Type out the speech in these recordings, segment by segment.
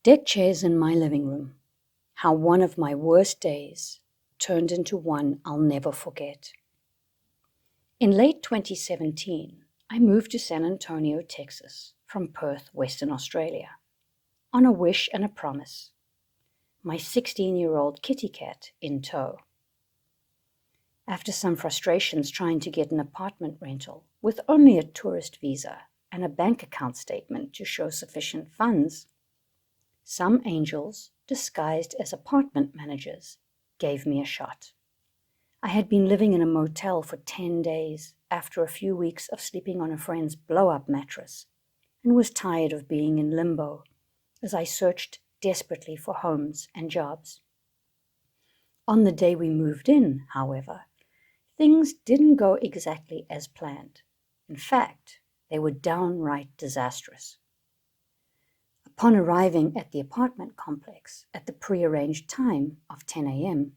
Deck chairs in my living room. How one of my worst days turned into one I'll never forget. In late 2017, I moved to San Antonio, Texas, from Perth, Western Australia, on a wish and a promise. My 16-year-old kitty cat in tow. After some frustrations trying to get an apartment rental with only a tourist visa and a bank account statement to show sufficient funds, some angels, disguised as apartment managers, gave me a shot. I had been living in a motel for 10 days after a few weeks of sleeping on a friend's blow-up mattress and was tired of being in limbo as I searched desperately for homes and jobs. On the day we moved in, however, things didn't go exactly as planned. In fact, they were downright disastrous. Upon arriving at the apartment complex at the prearranged time of 10 a.m.,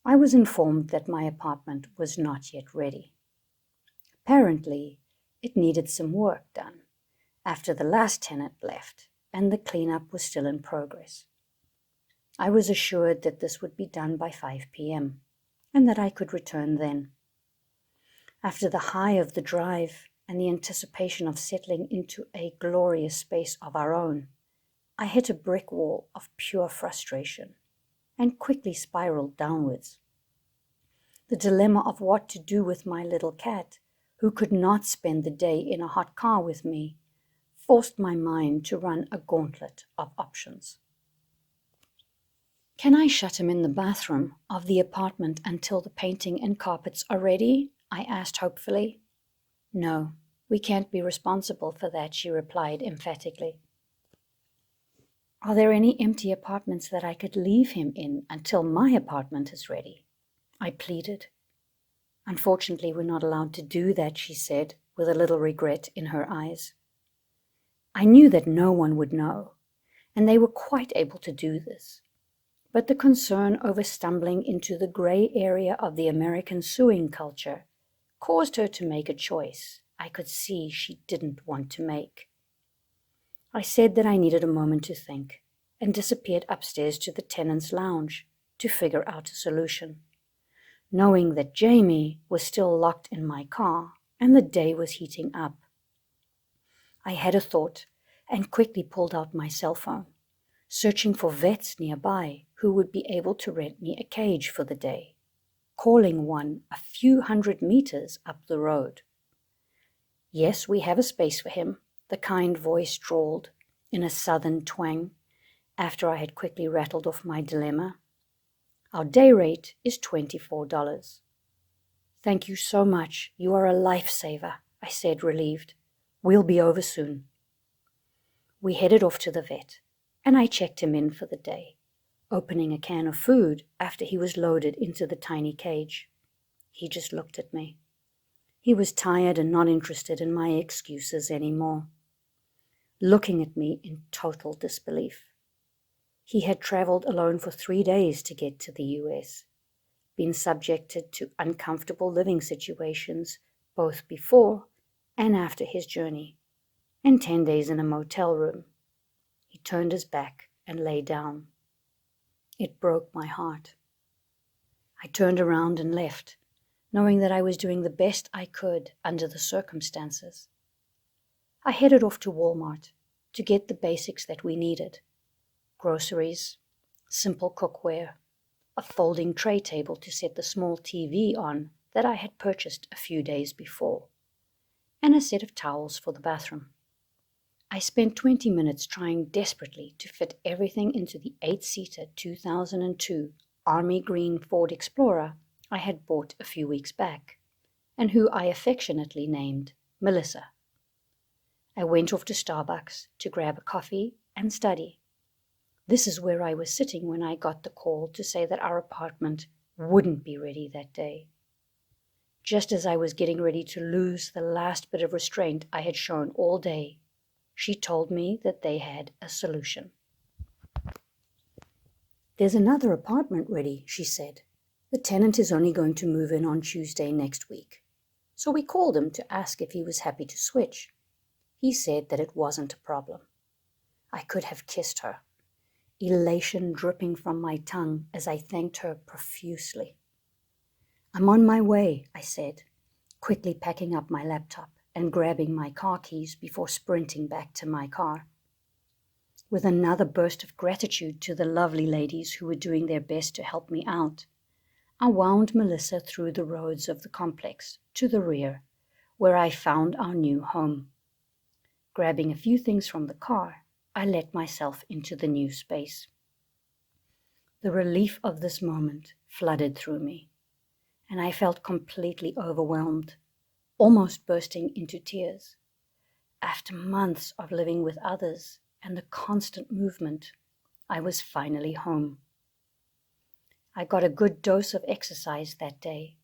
I was informed that my apartment was not yet ready. Apparently, it needed some work done after the last tenant left and the cleanup was still in progress. I was assured that this would be done by 5 p.m. and that I could return then. After the high of the drive and the anticipation of settling into a glorious space of our own, I hit a brick wall of pure frustration and quickly spiraled downwards. The dilemma of what to do with my little cat, who could not spend the day in a hot car with me, forced my mind to run a gauntlet of options. Can I shut him in the bathroom of the apartment until the painting and carpets are ready? I asked hopefully. No, we can't be responsible for that, she replied emphatically. Are there any empty apartments that I could leave him in until my apartment is ready? I pleaded. Unfortunately, we're not allowed to do that, she said, with a little regret in her eyes. I knew that no one would know, and they were quite able to do this. But the concern over stumbling into the gray area of the American suing culture caused her to make a choice I could see she didn't want to make. I said that I needed a moment to think and disappeared upstairs to the tenant's lounge to figure out a solution, knowing that Jamie was still locked in my car and the day was heating up. I had a thought and quickly pulled out my cell phone, searching for vets nearby who would be able to rent me a cage for the day, calling one a few hundred meters up the road. Yes, we have a space for him, the kind voice drawled in a southern twang after I had quickly rattled off my dilemma. Our day rate is $24. Thank you so much. You are a lifesaver, I said, relieved. We'll be over soon. We headed off to the vet, and I checked him in for the day, opening a can of food after he was loaded into the tiny cage. He just looked at me. He was tired and not interested in my excuses anymore, looking at me in total disbelief. He had traveled alone for 3 days to get to the US, been subjected to uncomfortable living situations both before and after his journey, and 10 days in a motel room. He turned his back and lay down. It broke my heart. I turned around and left, knowing that I was doing the best I could under the circumstances. I headed off to Walmart to get the basics that we needed: groceries, simple cookware, a folding tray table to set the small TV on that I had purchased a few days before, and a set of towels for the bathroom. I spent 20 minutes trying desperately to fit everything into the 8-seater 2002 Army Green Ford Explorer I had bought a few weeks back, and who I affectionately named Melissa. I went off to Starbucks to grab a coffee and study. This is where I was sitting when I got the call to say that our apartment wouldn't be ready that day. Just as I was getting ready to lose the last bit of restraint I had shown all day, she told me that they had a solution. There's another apartment ready, she said. The tenant is only going to move in on Tuesday next week. So we called him to ask if he was happy to switch. He said that it wasn't a problem. I could have kissed her. elation dripping from my tongue as I thanked her profusely. "I'm on my way," I said, quickly packing up my laptop and grabbing my car keys before sprinting back to my car. With another burst of gratitude to the lovely ladies who were doing their best to help me out, I wound Melissa through the roads of the complex to the rear, where I found our new home. Grabbing a few things from the car, I let myself into the new space. The relief of this moment flooded through me, and I felt completely overwhelmed, almost bursting into tears. After months of living with others and the constant movement, I was finally home. I got a good dose of exercise that day,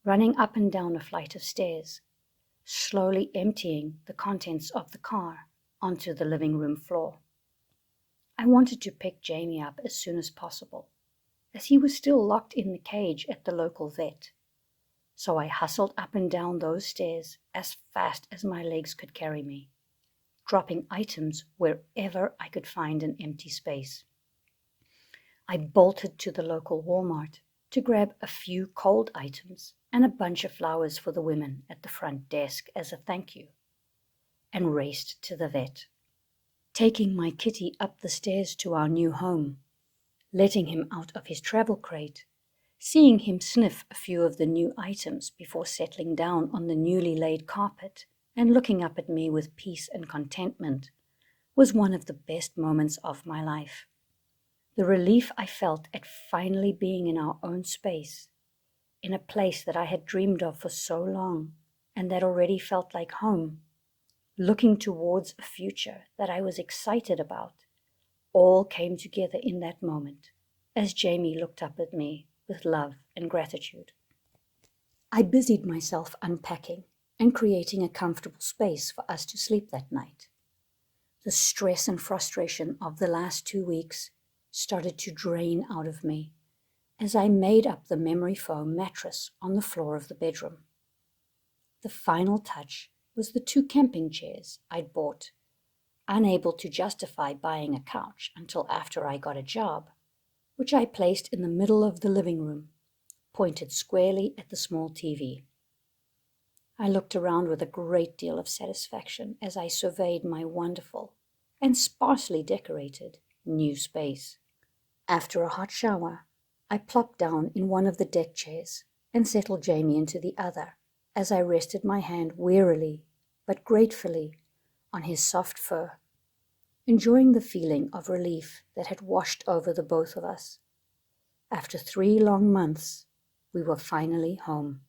running up and down a flight of stairs, slowly emptying the contents of the car onto the living room floor. I wanted to pick Jamie up as soon as possible, as he was still locked in the cage at the local vet. So I hustled up and down those stairs as fast as my legs could carry me, dropping items wherever I could find an empty space. I bolted to the local Walmart to grab a few cold items and a bunch of flowers for the women at the front desk as a thank you, and raced to the vet, taking my kitty up the stairs to our new home, letting him out of his travel crate, seeing him sniff a few of the new items before settling down on the newly laid carpet and looking up at me with peace and contentment was one of the best moments of my life. The relief I felt at finally being in our own space, in a place that I had dreamed of for so long and that already felt like home, looking towards a future that I was excited about, all came together in that moment as Jamie looked up at me with love and gratitude. I busied myself unpacking and creating a comfortable space for us to sleep that night. The stress and frustration of the last 2 weeks started to drain out of me as I made up the memory foam mattress on the floor of the bedroom. The final touch was the 2 camping chairs I'd bought, unable to justify buying a couch until after I got a job, which I placed in the middle of the living room, pointed squarely at the small TV. I looked around with a great deal of satisfaction as I surveyed my wonderful and sparsely decorated new space. After a hot shower, I plopped down in one of the deck chairs and settled Jamie into the other as I rested my hand wearily but gratefully on his soft fur, enjoying the feeling of relief that had washed over the both of us. After 3 long months, we were finally home.